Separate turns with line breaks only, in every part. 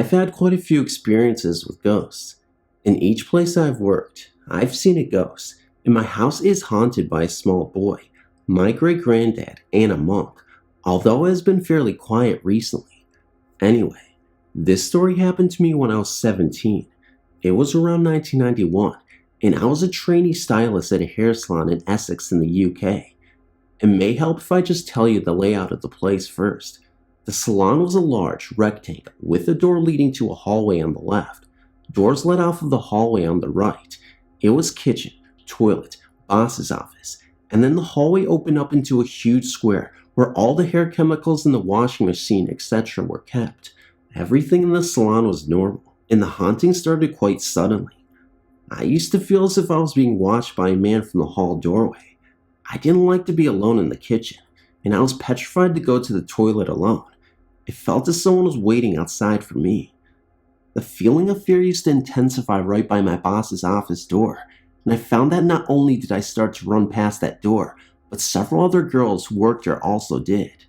I've had quite a few experiences with ghosts. In each place I've worked, I've seen a ghost, and my house is haunted by a small boy, my great-granddad, and a monk, although it has been fairly quiet recently. Anyway, this story happened to me when I was 17. It was around 1991, and I was a trainee stylist at a hair salon in Essex in the UK. It may help if I just tell you the layout of the place first. The salon was a large rectangle with a door leading to a hallway on the left. Doors led off of the hallway on the right. It was kitchen, toilet, boss's office, and then the hallway opened up into a huge square where all the hair chemicals in the washing machine, etc. were kept. Everything in the salon was normal, and the haunting started quite suddenly. I used to feel as if I was being watched by a man from the hall doorway. I didn't like to be alone in the kitchen, and I was petrified to go to the toilet alone. It felt as someone was waiting outside for me. The feeling of fear used to intensify right by my boss's office door, and I found that not only did I start to run past that door, but several other girls who worked there also did.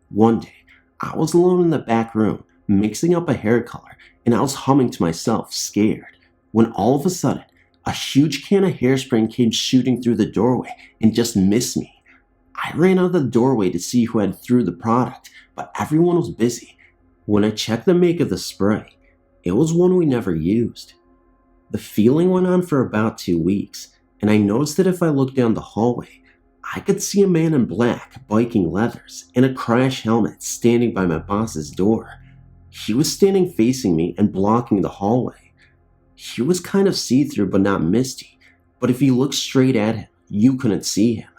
One day, I was alone in the back room, mixing up a hair color, and I was humming to myself, scared, when all of a sudden, a huge can of hairspray came shooting through the doorway and just missed me. I ran out of the doorway to see who had threw the product, but everyone was busy. When I checked the make of the spray, it was one we never used. The feeling went on for about 2 weeks, and I noticed that if I looked down the hallway, I could see a man in black, biking leathers, and a crash helmet standing by my boss's door. He was standing facing me and blocking the hallway. He was kind of see-through but not misty, but if you looked straight at him, you couldn't see him.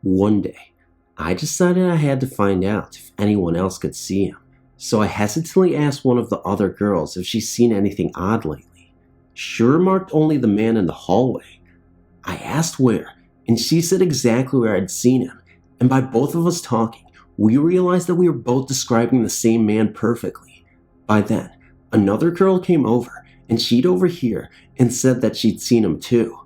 One day, I decided I had to find out if anyone else could see him, so I hesitantly asked one of the other girls if she's seen anything odd lately. She remarked only the man in the hallway. I asked where, and she said exactly where I'd seen him, and by both of us talking, we realized that we were both describing the same man perfectly. By then, another girl came over, and she'd overhear and said that she'd seen him too.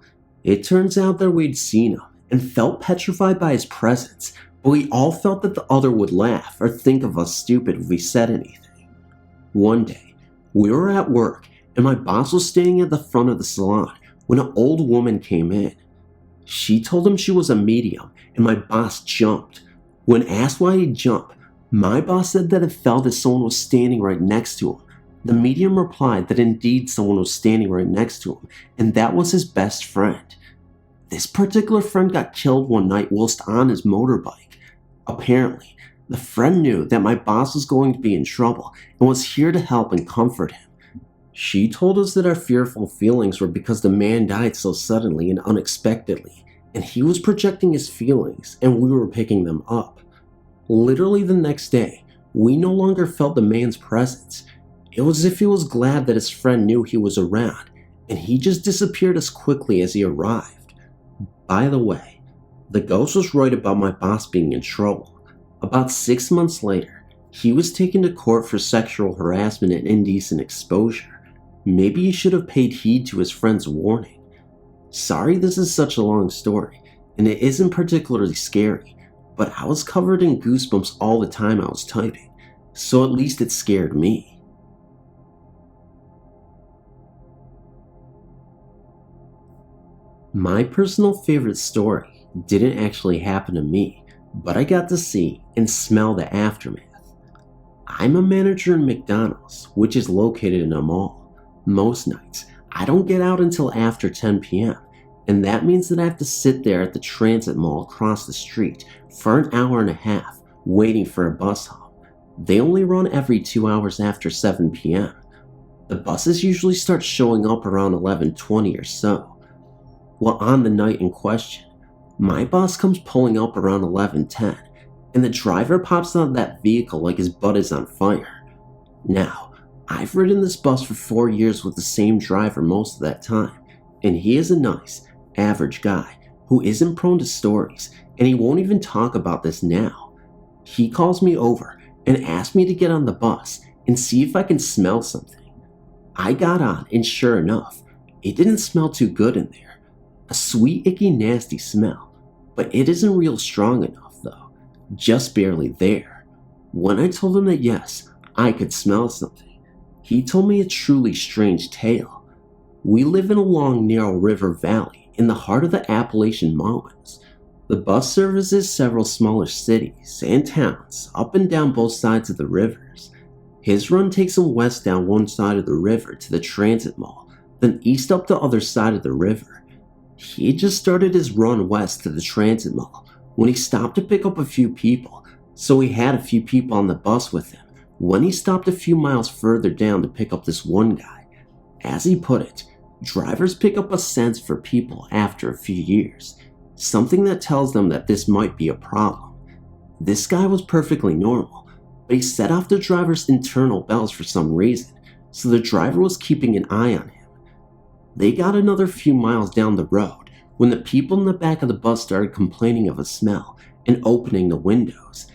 It turns out that we'd seen him, and felt petrified by his presence, but we all felt that the other would laugh or think of us stupid if we said anything. One day, we were at work, and my boss was standing at the front of the salon when an old woman came in. She told him she was a medium, and my boss jumped. When asked why he jumped, my boss said that it felt as someone was standing right next to him. The medium replied that indeed someone was standing right next to him, and that was his best friend. This particular friend got killed one night whilst on his motorbike. Apparently, the friend knew that my boss was going to be in trouble and was here to help and comfort him. She told us that our fearful feelings were because the man died so suddenly and unexpectedly, and he was projecting his feelings and we were picking them up. Literally the next day, we no longer felt the man's presence. It was as if he was glad that his friend knew he was around, and he just disappeared as quickly as he arrived. By the way, the ghost was right about my boss being in trouble. About 6 months later, he was taken to court for sexual harassment and indecent exposure. Maybe he should have paid heed to his friend's warning. Sorry this is such a long story, and it isn't particularly scary, but I was covered in goosebumps all the time I was typing, so at least it scared me. My personal favorite story didn't actually happen to me, but I got to see and smell the aftermath. I'm a manager in McDonald's, which is located in a mall. Most nights, I don't get out until after 10 p.m., and that means that I have to sit there at the transit mall across the street for an hour and a half, waiting for a bus home. They only run every 2 hours after 7 p.m. The buses usually start showing up around 11:20 or so. Well, on the night in question, my boss comes pulling up around 11:10, and the driver pops out of that vehicle like his butt is on fire. Now, I've ridden this bus for 4 years with the same driver most of that time, and he is a nice, average guy who isn't prone to stories, and he won't even talk about this now. He calls me over and asks me to get on the bus and see if I can smell something. I got on, and sure enough, it didn't smell too good in there. A sweet, icky, nasty smell, but it isn't real strong enough though, just barely there. When I told him that yes, I could smell something, He told me a truly strange tale. We live in a long, narrow river valley in the heart of the Appalachian Mountains. The bus services several smaller cities and towns up and down both sides of the rivers. His run takes him west down one side of the river to the transit mall, then east up the other side of the river. He had just started his run west to the transit mall when he stopped to pick up a few people, so he had a few people on the bus with him when he stopped a few miles further down to pick up this one guy. As he put it, drivers pick up a sense for people after a few years, something that tells them that this might be a problem. This guy was perfectly normal, but he set off the driver's internal bells for some reason, so the driver was keeping an eye on him. They got another few miles down the road when the people in the back of the bus started complaining of a smell and opening the windows.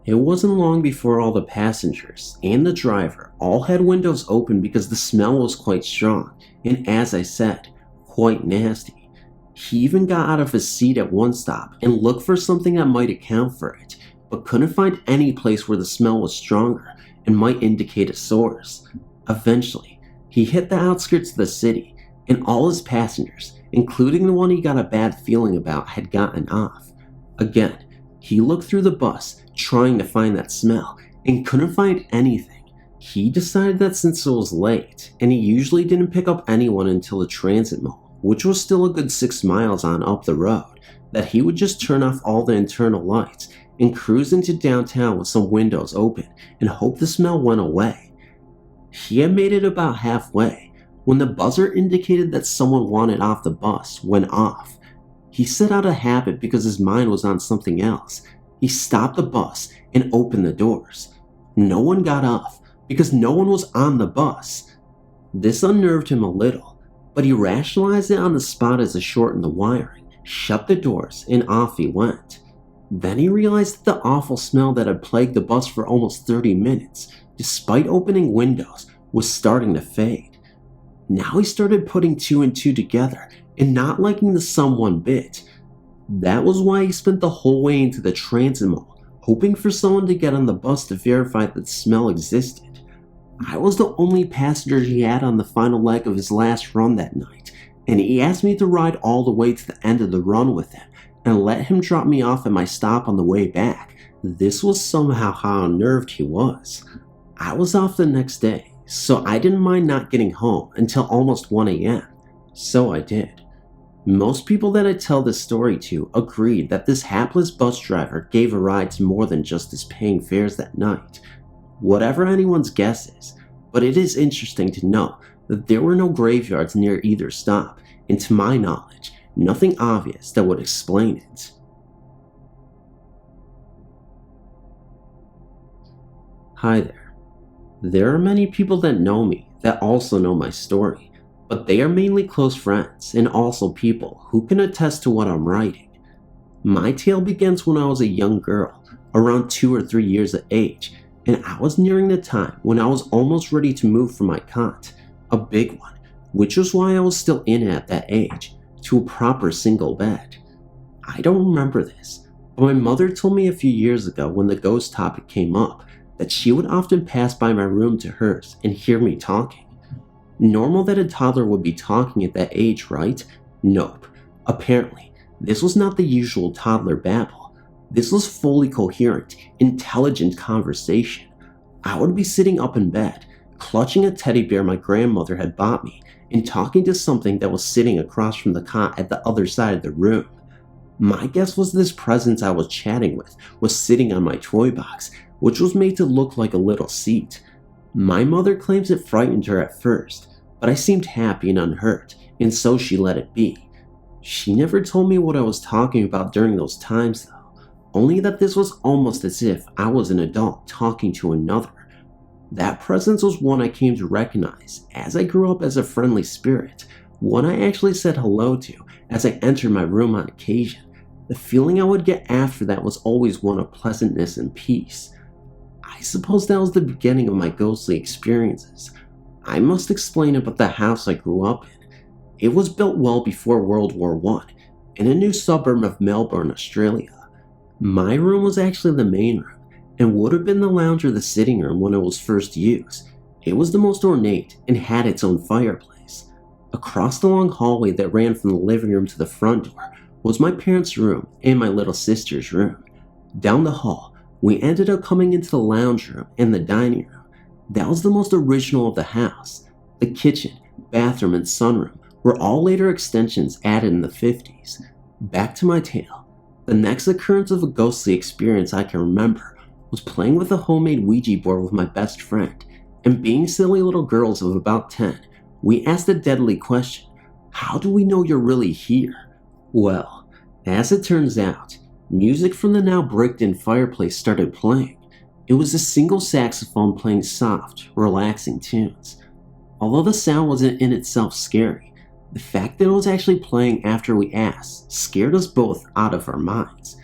It wasn't long before all the passengers and the driver all had windows open because the smell was quite strong and, as I said, quite nasty. He even got out of his seat at one stop and looked for something that might account for it, but couldn't find any place where the smell was stronger and might indicate a source. Eventually, he hit the outskirts of the city, and all his passengers, including the one he got a bad feeling about, had gotten off. Again, he looked through the bus, trying to find that smell, and couldn't find anything. He decided that since it was late, and he usually didn't pick up anyone until the transit mall, which was still a good 6 miles on up the road, that he would just turn off all the internal lights and cruise into downtown with some windows open and hope the smell went away. He had made it about halfway when the buzzer indicated that someone wanted off the bus went off. He set out of habit because his mind was on something else. He stopped the bus and opened the doors. No one got off because no one was on the bus. This unnerved him a little, but he rationalized it on the spot as to shorten the wiring, shut the doors, and off he went. Then he realized that the awful smell that had plagued the bus for almost 30 minutes, despite opening windows, was starting to fade. Now he started putting two and two together and not liking the smell one bit. That was why he spent the whole way into the transit mall, hoping for someone to get on the bus to verify that the smell existed. I was the only passenger he had on the final leg of his last run that night, and he asked me to ride all the way to the end of the run with him and let him drop me off at my stop on the way back. This was somehow how unnerved he was. I was off the next day, so I didn't mind not getting home until almost 1 a.m. So I did. Most people that I tell this story to agreed that this hapless bus driver gave a ride to more than just his paying fares that night. Whatever anyone's guess is, but it is interesting to know that there were no graveyards near either stop, and to my knowledge, nothing obvious that would explain it. Hi there. There are many people that know me that also know my story, but they are mainly close friends and also people who can attest to what I'm writing. My tale begins when I was a young girl, around 2 or 3 years of age, and I was nearing the time when I was almost ready to move from my cot, a big one, which was why I was still in it at that age, to a proper single bed. I don't remember this, but my mother told me a few years ago when the ghost topic came up that she would often pass by my room to hers and hear me talking. Normal that a toddler would be talking at that age, right? Nope. Apparently, this was not the usual toddler babble. This was fully coherent, intelligent conversation. I would be sitting up in bed, clutching a teddy bear my grandmother had bought me, and talking to something that was sitting across from the cot at the other side of the room. My guess was this presence I was chatting with was sitting on my toy box, which was made to look like a little seat. My mother claims it frightened her at first, but I seemed happy and unhurt, and so she let it be. She never told me what I was talking about during those times though, only that this was almost as if I was an adult talking to another. That presence was one I came to recognize as I grew up as a friendly spirit, one I actually said hello to as I entered my room on occasion. The feeling I would get after that was always one of pleasantness and peace. I suppose that was the beginning of my ghostly experiences. I must explain about the house I grew up in. It was built well before World War I, in a new suburb of Melbourne, Australia. My room was actually the main room, and would have been the lounge or the sitting room when it was first used. It was the most ornate and had its own fireplace. Across the long hallway that ran from the living room to the front door was my parents' room and my little sister's room. Down the hall, we ended up coming into the lounge room and the dining room. That was the most original of the house. The kitchen, bathroom, and sunroom were all later extensions added in the 50s. Back to my tale. The next occurrence of a ghostly experience I can remember was playing with a homemade Ouija board with my best friend, and being silly little girls of about 10, we asked a deadly question: how do we know you're really here? Well, as it turns out, music from the now bricked-in fireplace started playing. It was a single saxophone playing soft, relaxing tunes. Although the sound wasn't in itself scary, the fact that it was actually playing after we asked scared us both out of our minds.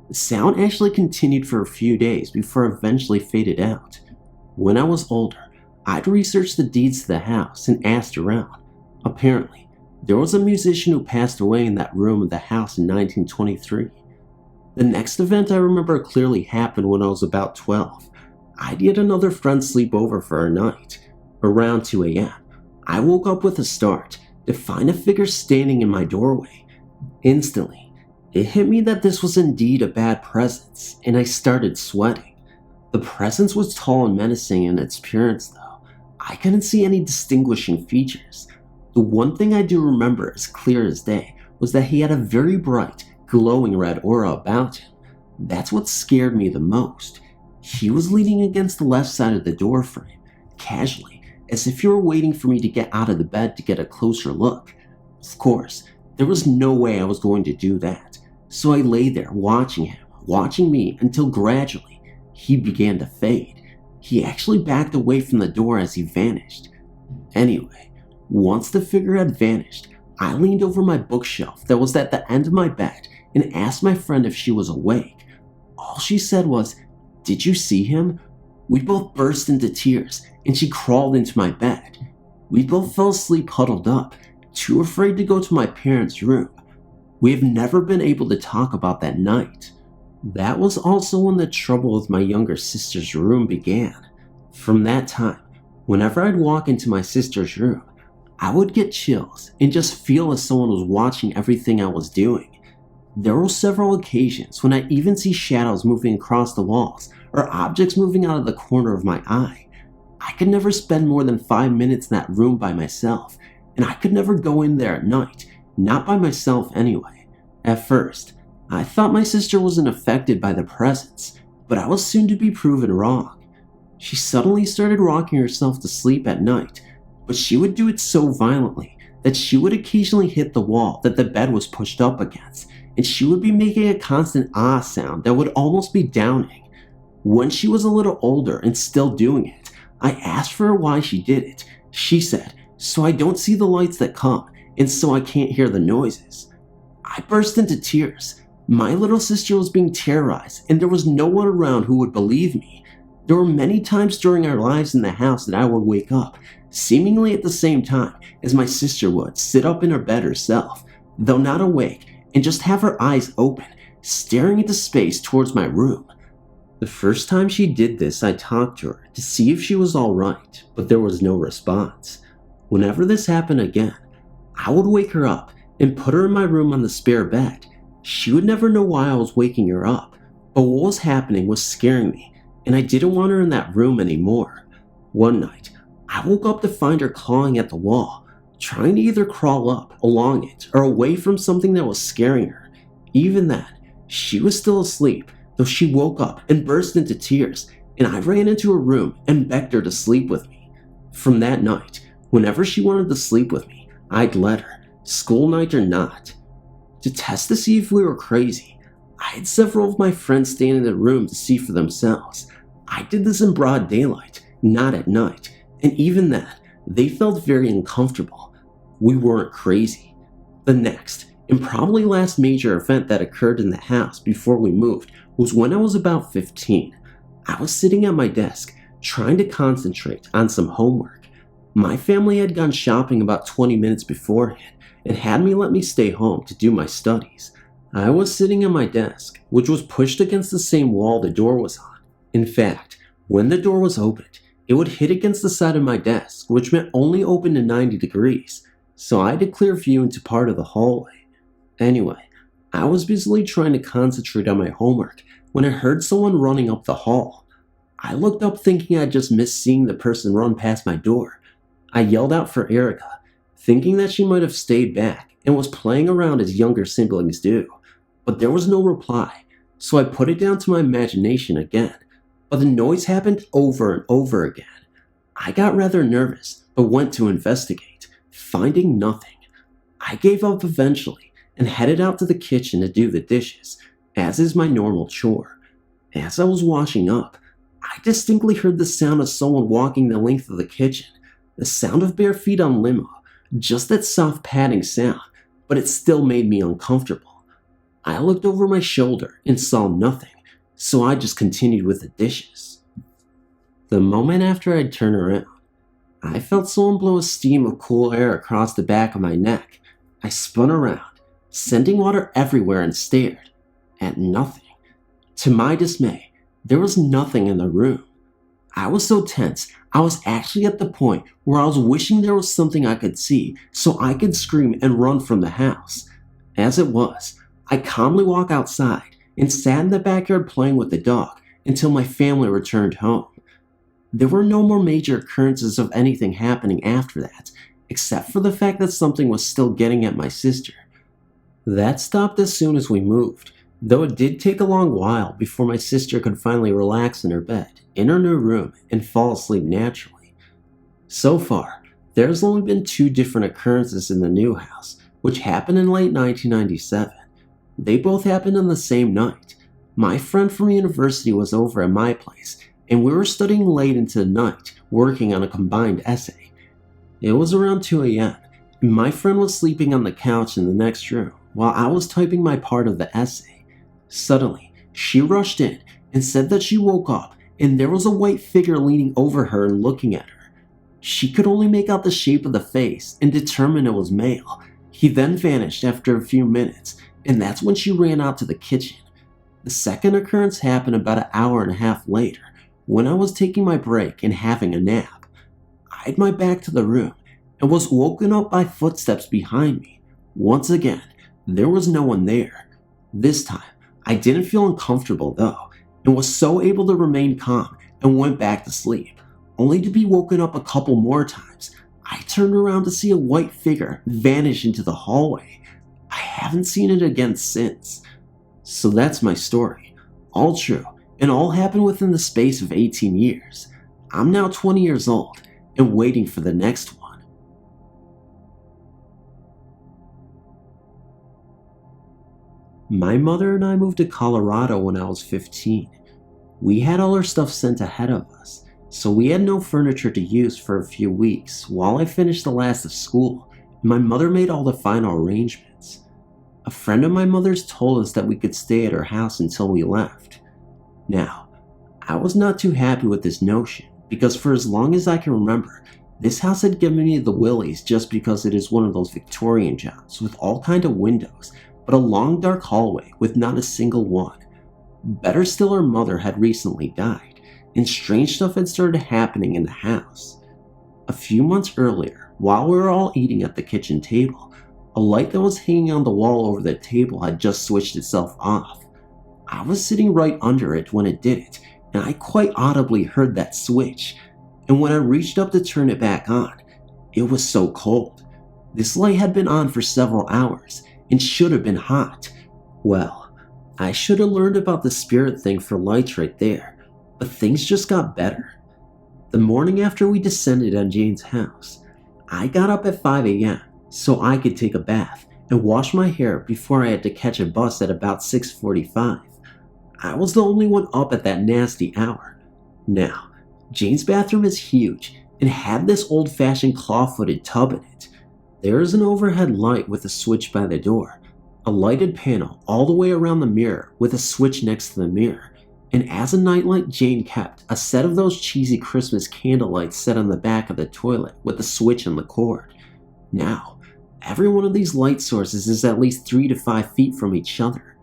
The sound actually continued for a few days before it eventually faded out. When I was older, I'd researched the deeds to the house and asked around. Apparently, there was a musician who passed away in that room of the house in 1923. The next event I remember clearly happened when I was about 12. I'd yet another friend sleep over for a night. Around 2 a.m., I woke up with a start to find a figure standing in my doorway. Instantly, it hit me that this was indeed a bad presence, and I started sweating. The presence was tall and menacing in its appearance, though. I couldn't see any distinguishing features. The one thing I do remember as clear as day was that he had a very bright, glowing red aura about him. That's what scared me the most. He was leaning against the left side of the door frame, casually, as if he were waiting for me to get out of the bed to get a closer look. Of course, there was no way I was going to do that, so I lay there watching him, watching me, until gradually he began to fade. He actually backed away from the door as he vanished. Anyway, once the figure had vanished, I leaned over my bookshelf that was at the end of my bed and asked my friend if she was awake. All she said was, "Did you see him?" We both burst into tears, and she crawled into my bed. We both fell asleep huddled up, too afraid to go to my parents' room. We have never been able to talk about that night. That was also when the trouble with my younger sister's room began. From that time, whenever I'd walk into my sister's room, I would get chills and just feel as someone was watching everything I was doing. There were several occasions when I even see shadows moving across the walls or objects moving out of the corner of my eye. I could never spend more than 5 minutes in that room by myself, and I could never go in there at night, not by myself anyway. At first, I thought my sister wasn't affected by the presence, but I was soon to be proven wrong. She suddenly started rocking herself to sleep at night, but she would do it so violently that she would occasionally hit the wall that the bed was pushed up against, and she would be making a constant ah sound that would almost be downing. When she was a little older and still doing it, I asked her why she did it. She said, "So I don't see the lights that come, and so I can't hear the noises." I burst into tears. My little sister was being terrorized, and there was no one around who would believe me. There were many times during our lives in the house that I would wake up, seemingly at the same time as my sister would sit up in her bed herself, though not awake, and just have her eyes open, staring into space towards my room. The first time she did this, I talked to her to see if she was alright, but there was no response. Whenever this happened again, I would wake her up and put her in my room on the spare bed. She would never know why I was waking her up, but what was happening was scaring me, and I didn't want her in that room anymore. One night, I woke up to find her clawing at the wall, trying to either crawl up, along it, or away from something that was scaring her. Even then, she was still asleep, though she woke up and burst into tears, and I ran into her room and begged her to sleep with me. From that night, whenever she wanted to sleep with me, I'd let her, school night or not. To test to see if we were crazy, I had several of my friends stand in the room to see for themselves. I did this in broad daylight, not at night, and even then, they felt very uncomfortable. We weren't crazy. The next, and probably last major event that occurred in the house before we moved was when I was about 15. I was sitting at my desk, trying to concentrate on some homework. My family had gone shopping about 20 minutes beforehand and had let me stay home to do my studies. I was sitting at my desk, which was pushed against the same wall the door was on. In fact, when the door was opened, It would hit against the side of my desk, which meant only open to 90 degrees, so I had a clear view into part of the hallway. Anyway, I was busily trying to concentrate on my homework when I heard someone running up the hall. I looked up thinking I'd just missed seeing the person run past my door. I yelled out for Erica, thinking that she might have stayed back and was playing around as younger siblings do. But there was no reply, so I put it down to my imagination again. But the noise happened over and over again. I got rather nervous, but went to investigate, finding nothing. I gave up eventually and headed out to the kitchen to do the dishes, as is my normal chore. As I was washing up, I distinctly heard the sound of someone walking the length of the kitchen, the sound of bare feet on limo, just that soft padding sound, but it still made me uncomfortable. I looked over my shoulder and saw nothing, so I just continued with the dishes. The moment after I'd turned around, I felt someone blow a stream of cool air across the back of my neck. I spun around, sending water everywhere, and stared at nothing. To my dismay, there was nothing in the room. I was so tense, I was actually at the point where I was wishing there was something I could see so I could scream and run from the house. As it was, I calmly walked outside and sat in the backyard playing with the dog until my family returned home. There were no more major occurrences of anything happening after that, except for the fact that something was still getting at my sister. That stopped as soon as we moved, though it did take a long while before my sister could finally relax in her bed, in her new room, and fall asleep naturally. So far, there's only been 2 different occurrences in the new house, which happened in late 1997. They both happened on the same night. My friend from university was over at my place, and we were studying late into the night, working on a combined essay. It was around 2 a.m., and my friend was sleeping on the couch in the next room while I was typing my part of the essay. Suddenly, she rushed in and said that she woke up and there was a white figure leaning over her and looking at her. She could only make out the shape of the face and determine it was male. He then vanished after a few minutes, and that's when she ran out to the kitchen. The second occurrence happened about an hour and a half later, when I was taking my break and having a nap. I had my back to the room and was woken up by footsteps behind me. Once again, there was no one there. This time, I didn't feel uncomfortable though, and was so able to remain calm and went back to sleep, only to be woken up a couple more times. I turned around to see a white figure vanish into the hallway. I haven't seen it again since. So that's my story. All true, and all happened within the space of 18 years. I'm now 20 years old and waiting for the next one. My mother and I moved to Colorado when I was 15. We had all our stuff sent ahead of us, so we had no furniture to use for a few weeks while I finished the last of school, and my mother made all the final arrangements. A friend of my mother's told us that we could stay at her house until we left. Now, I was not too happy with this notion, because for as long as I can remember, this house had given me the willies just because it is one of those Victorian jobs with all kind of windows, but a long dark hallway with not a single one. Better still, her mother had recently died, and strange stuff had started happening in the house. A few months earlier, while we were all eating at the kitchen table, a light that was hanging on the wall over the table had just switched itself off. I was sitting right under it when it did it, and I quite audibly heard that switch, and when I reached up to turn it back on, it was so cold. This light had been on for several hours, and should have been hot. Well, I should have learned about the spirit thing for lights right there, but things just got better. The morning after we descended on Jane's house, I got up at 5 a.m. so I could take a bath and wash my hair before I had to catch a bus at about 6:45. I was the only one up at that nasty hour. Now, Jane's bathroom is huge and had this old-fashioned claw-footed tub in it. There is an overhead light with a switch by the door, a lighted panel all the way around the mirror with a switch next to the mirror, and as a nightlight, Jane kept a set of those cheesy Christmas candle lights set on the back of the toilet with a switch and the cord. Now, every one of these light sources is at least 3 to 5 feet from each other.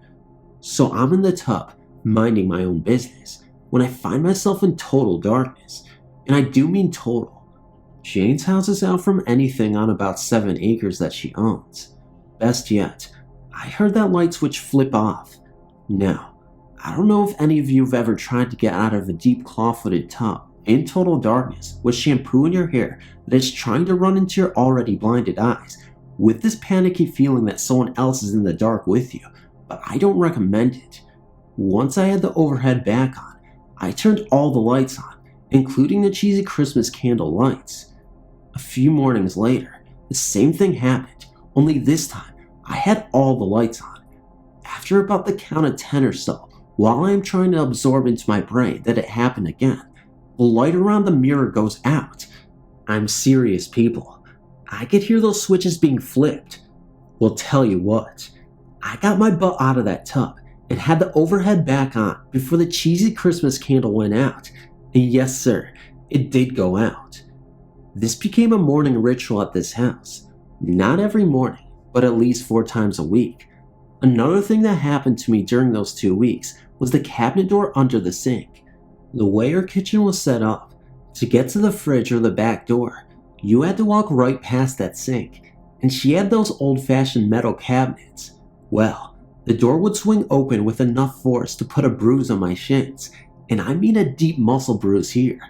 So I'm in the tub, minding my own business, when I find myself in total darkness, and I do mean total. Jane's house is out from anything on about 7 acres that she owns. Best yet, I heard that light switch flip off. Now, I don't know if any of you have ever tried to get out of a deep claw-footed tub in total darkness with shampoo in your hair that is trying to run into your already blinded eyes, with this panicky feeling that someone else is in the dark with you, but I don't recommend it. Once I had the overhead back on, I turned all the lights on, including the cheesy Christmas candle lights. A few mornings later, the same thing happened, only this time I had all the lights on. After about the count of 10 or so, while I am trying to absorb into my brain that it happened again, the light around the mirror goes out. I'm serious, people. I could hear those switches being flipped. Well, tell you what, I got my butt out of that tub and had the overhead back on before the cheesy Christmas candle went out. And yes sir, it did go out. This became a morning ritual at this house. Not every morning, but at least 4 times a week. Another thing that happened to me during those 2 weeks was the cabinet door under the sink. The way our kitchen was set up, to get to the fridge or the back door, you had to walk right past that sink, and she had those old-fashioned metal cabinets. Well, the door would swing open with enough force to put a bruise on my shins, and I mean a deep muscle bruise here.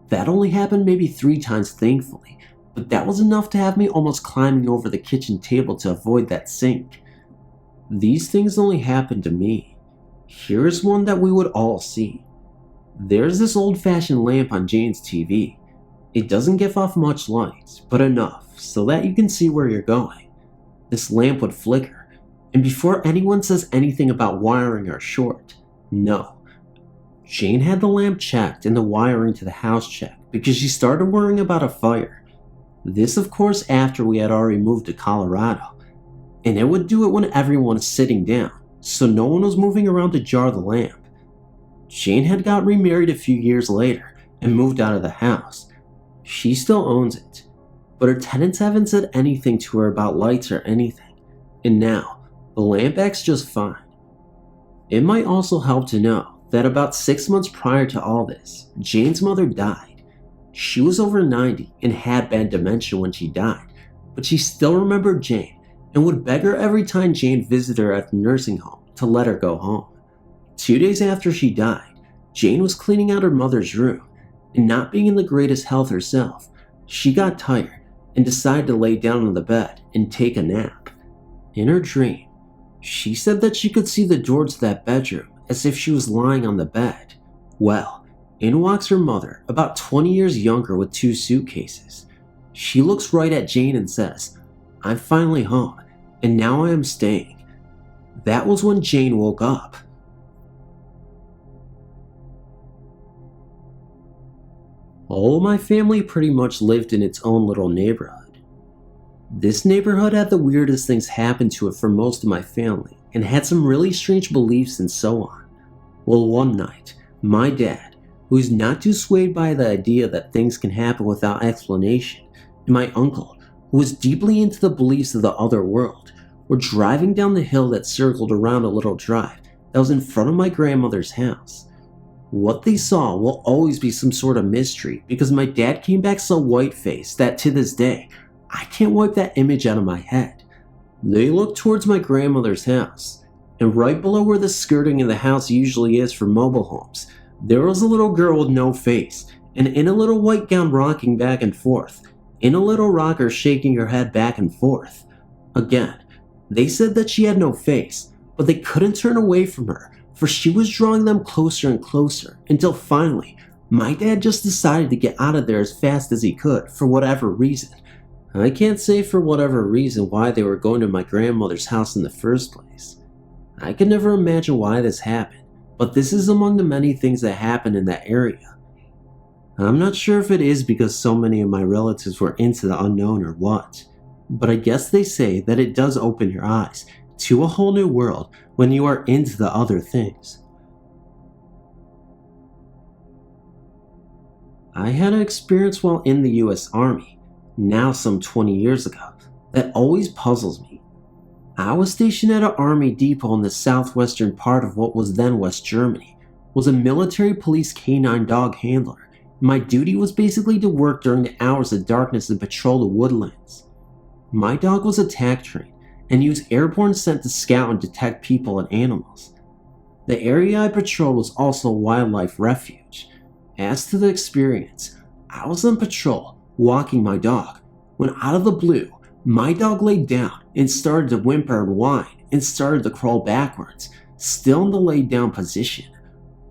That only happened maybe 3 times thankfully, but that was enough to have me almost climbing over the kitchen table to avoid that sink. These things only happened to me. Here is one that we would all see. There's this old-fashioned lamp on Jane's TV. It doesn't give off much light, but enough so that you can see where you're going. This lamp would flicker, and before anyone says anything about wiring or short, no. Jane had the lamp checked and the wiring to the house checked because she started worrying about a fire. This of course after we had already moved to Colorado, and it would do it when everyone is sitting down, so no one was moving around to jar the lamp. Jane had got remarried a few years later and moved out of the house. She still owns it, but her tenants haven't said anything to her about lights or anything, and now the lamp acts just fine. It might also help to know that about 6 months prior to all this, Jane's mother died. She was over 90 and had bad dementia when she died, but she still remembered Jane and would beg her every time Jane visited her at the nursing home to let her go home. 2 days after she died, Jane was cleaning out her mother's room, and not being in the greatest health herself, she got tired and decided to lay down on the bed and take a nap. In her dream, she said that she could see the door to that bedroom as if she was lying on the bed. Well, in walks her mother, about 20 years younger with 2 suitcases. She looks right at Jane and says, "I'm finally home, and now I am staying." That was when Jane woke up. All of my family pretty much lived in its own little neighborhood. This neighborhood had the weirdest things happen to it for most of my family, and had some really strange beliefs and so on. Well, one night, my dad, who's not too swayed by the idea that things can happen without explanation, and my uncle, who was deeply into the beliefs of the other world, were driving down the hill that circled around a little drive that was in front of my grandmother's house. What they saw will always be some sort of mystery because my dad came back so white-faced that to this day, I can't wipe that image out of my head. They looked towards my grandmother's house, and right below where the skirting of the house usually is for mobile homes, there was a little girl with no face, and in a little white gown rocking back and forth, in a little rocker shaking her head back and forth. Again, they said that she had no face, but they couldn't turn away from her, for she was drawing them closer and closer, until finally, my dad just decided to get out of there as fast as he could, for whatever reason. I can't say for whatever reason why they were going to my grandmother's house in the first place. I could never imagine why this happened, but this is among the many things that happen in that area. I'm not sure if it is because so many of my relatives were into the unknown or what, but I guess they say that it does open your eyes to a whole new world when you are into the other things. I had an experience while in the US Army, now some 20 years ago, that always puzzles me. I was stationed at an army depot in the southwestern part of what was then West Germany, was a military police canine dog handler, My duty was basically to work during the hours of darkness and patrol the woodlands. My dog was attack trained and used airborne scent to scout and detect people and animals. The area I patrolled was also a wildlife refuge. As to the experience, I was on patrol, walking my dog, when out of the blue, my dog laid down and started to whimper and whine and started to crawl backwards, still in the laid down position.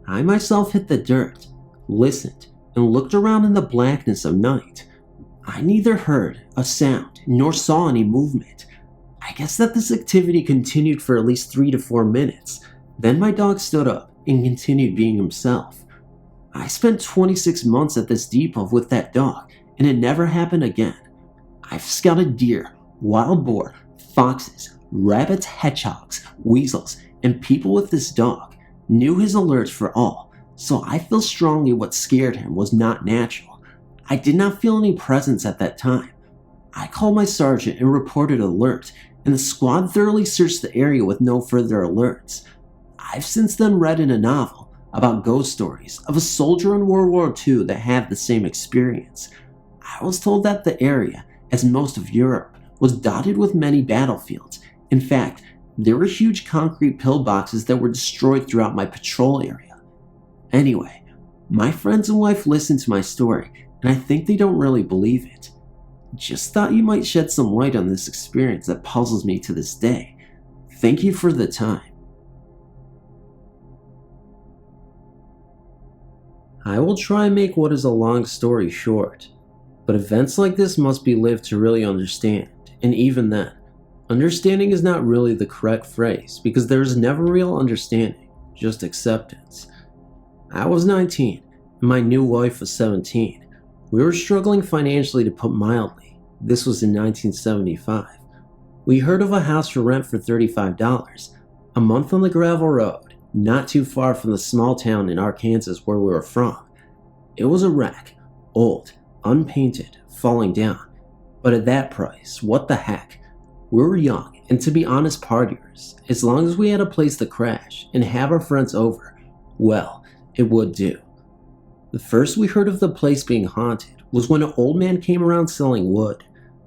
I myself hit the dirt, listened, and looked around in the blackness of night. I neither heard a sound nor saw any movement. I guess that this activity continued for at least 3 to 4 minutes. Then my dog stood up and continued being himself. I spent 26 months at this depot with that dog, and it never happened again. I've scouted deer, wild boar, foxes, rabbits, hedgehogs, weasels, and people with this dog, knew his alerts for all, so I feel strongly what scared him was not natural. I did not feel any presence at that time. I called my sergeant and reported alert, and the squad thoroughly searched the area with no further alerts. I've since then read in a novel about ghost stories of a soldier in World War II that had the same experience. I was told that the area, as most of Europe, was dotted with many battlefields. In fact, there were huge concrete pillboxes that were destroyed throughout my patrol area. Anyway, my friends and wife listened to my story, and I think they don't really believe it. Just thought you might shed some light on this experience that puzzles me to this day. Thank you for the time. I will try and make what is a long story short, but events like this must be lived to really understand, and even then, understanding is not really the correct phrase because there is never real understanding, just acceptance. I was 19, and my new wife was 17. We were struggling financially, to put mildly. This was in 1975. We heard of a house for rent for $35 a month on the gravel road, not too far from the small town in Arkansas where we were from. It was a wreck, old, unpainted, falling down. But at that price, what the heck? We were young, and to be honest, partiers. As long as we had a place to crash and have our friends over, well, it would do. The first we heard of the place being haunted was when an old man came around selling wood.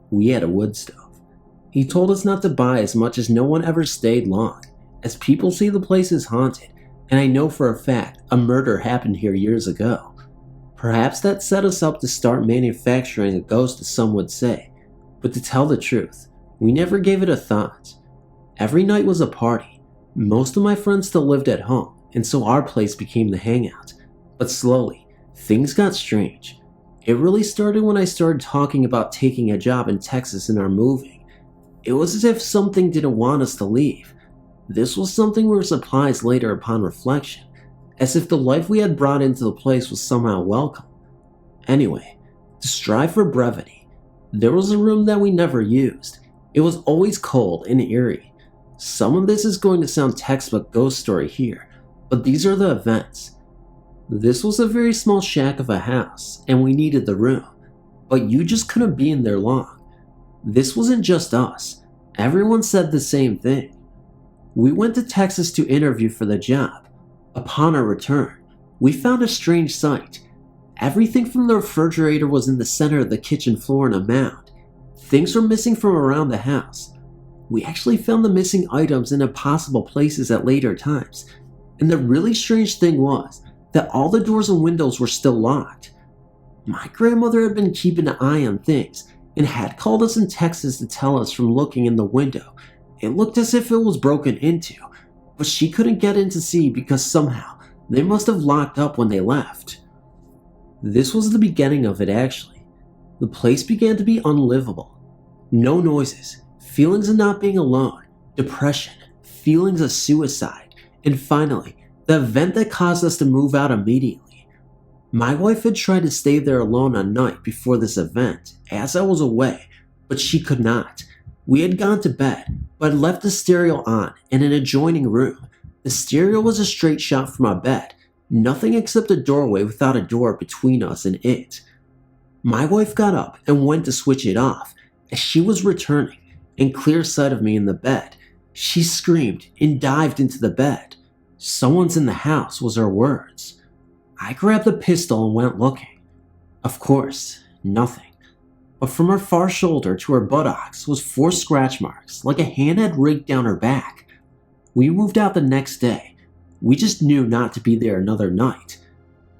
We had a wood stove. He told us not to buy as much as no one ever stayed long, as people say the place is haunted, and I know for a fact a murder happened here years ago. Perhaps that set us up to start manufacturing a ghost, as some would say, but to tell the truth, we never gave it a thought. Every night was a party. Most of my friends still lived at home, and so our place became the hangout. But slowly, things got strange. It really started when I started talking about taking a job in Texas and our moving. It was as if something didn't want us to leave. This was something we were surprised later upon reflection, as if the life we had brought into the place was somehow welcome. Anyway, to strive for brevity, there was a room that we never used. It was always cold and eerie. Some of this is going to sound textbook ghost story here, but these are the events. This was a very small shack of a house, and we needed the room, but you just couldn't be in there long. This wasn't just us. Everyone said the same thing. We went to Texas to interview for the job. Upon our return, we found a strange sight. Everything from the refrigerator was in the center of the kitchen floor in a mound. Things were missing from around the house. We actually found the missing items in impossible places at later times, and the really strange thing was that all the doors and windows were still locked. My grandmother had been keeping an eye on things and had called us in Texas to tell us from looking in the window. It looked as if it was broken into, but she couldn't get in to see because somehow they must have locked up when they left. This was the beginning of it actually. The place began to be unlivable. No noises, feelings of not being alone, depression, feelings of suicide, and finally, the event that caused us to move out immediately. My wife had tried to stay there alone a night before this event, as I was away, but she could not. We had gone to bed, but had left the stereo on in an adjoining room. The stereo was a straight shot from our bed, nothing except a doorway without a door between us and it. My wife got up and went to switch it off. As she was returning, in clear sight of me in the bed, she screamed and dived into the bed. "Someone's in the house," was her words. I grabbed the pistol and went looking. Of course, nothing. But from her far shoulder to her buttocks was 4 scratch marks, like a hand had raked down her back. We moved out the next day. We just knew not to be there another night.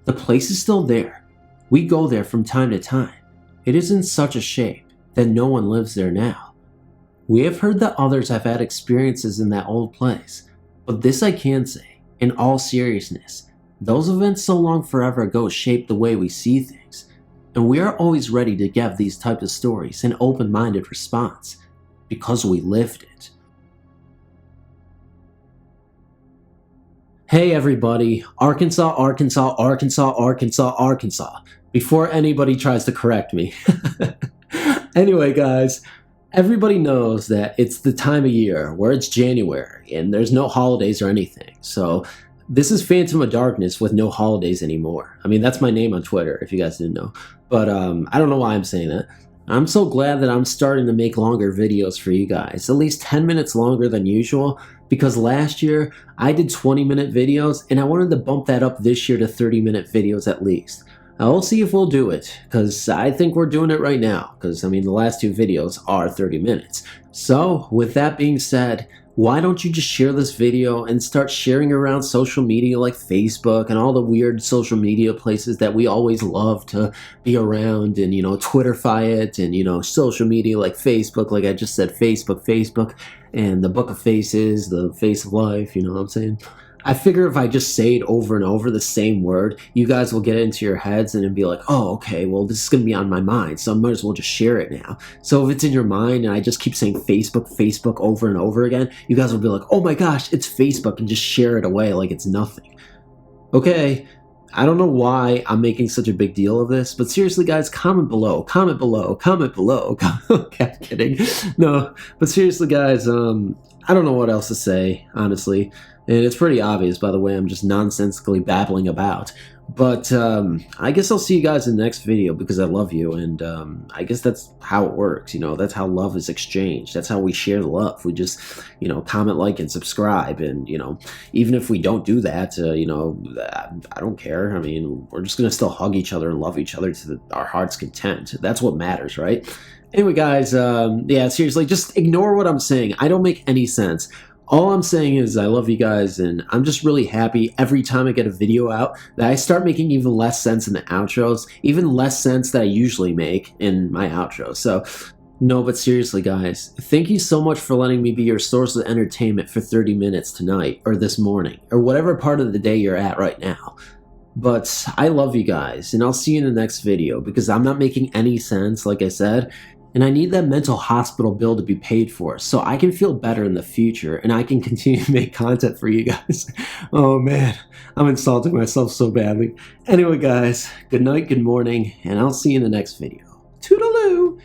The place is still there. We go there from time to time. It is in such a shape that no one lives there now. We have heard that others have had experiences in that old place, but this I can say, in all seriousness, those events so long forever ago shaped the way we see things, and we are always ready to give these types of stories an open-minded response, because we lived it. Hey everybody, Arkansas, Arkansas, Arkansas, Arkansas, Arkansas, before anybody tries to correct me. Anyway guys, everybody knows that it's the time of year where it's January and there's no holidays or anything. So this is Phantom of Darkness with no holidays anymore. I mean, that's my name on Twitter, if you guys didn't know. But I don't know why I'm saying that. I'm so glad that I'm starting to make longer videos for you guys, at least 10 minutes longer than usual, because last year I did 20-minute videos and I wanted to bump that up this year to 30-minute videos at least. I'll see if we'll do it, because I think we're doing it right now, because I mean the last 2 videos are 30 minutes. So with that being said, why don't you just share this video and start sharing around social media like Facebook and all the weird social media places that we always love to be around, and Twitterfy it, and social media like Facebook, like I just said, Facebook, and the Book of Faces, the Face of Life, you know what I'm saying? I figure if I just say it over and over, the same word, you guys will get it into your heads and it'd be like, oh, okay, well, this is going to be on my mind, so I might as well just share it now. So if it's in your mind and I just keep saying Facebook over and over again, you guys will be like, oh my gosh, it's Facebook, and just share it away like it's nothing. Okay, I don't know why I'm making such a big deal of this, but seriously guys, comment below. Okay, I'm kidding. No, but seriously guys, I don't know what else to say, honestly. And it's pretty obvious, by the way, I'm just nonsensically babbling about. But I guess I'll see you guys in the next video because I love you, and I guess that's how it works, that's how love is exchanged. That's how we share the love. We just, comment, like, and subscribe, and, even if we don't do that, I don't care. I mean, we're just going to still hug each other and love each other to our heart's content. That's what matters, right? Anyway, guys, yeah, seriously, just ignore what I'm saying. I don't make any sense. All I'm saying is I love you guys, and I'm just really happy every time I get a video out that I start making even less sense in the outros, even less sense that I usually make in my outros. So, no, but seriously, guys, thank you so much for letting me be your source of entertainment for 30 minutes tonight, or this morning, or whatever part of the day you're at right now. But I love you guys, and I'll see you in the next video, because I'm not making any sense, like I said, and I need that mental hospital bill to be paid for so I can feel better in the future and I can continue to make content for you guys. Oh man, I'm insulting myself so badly. Anyway guys, good night, good morning, and I'll see you in the next video. Toodaloo!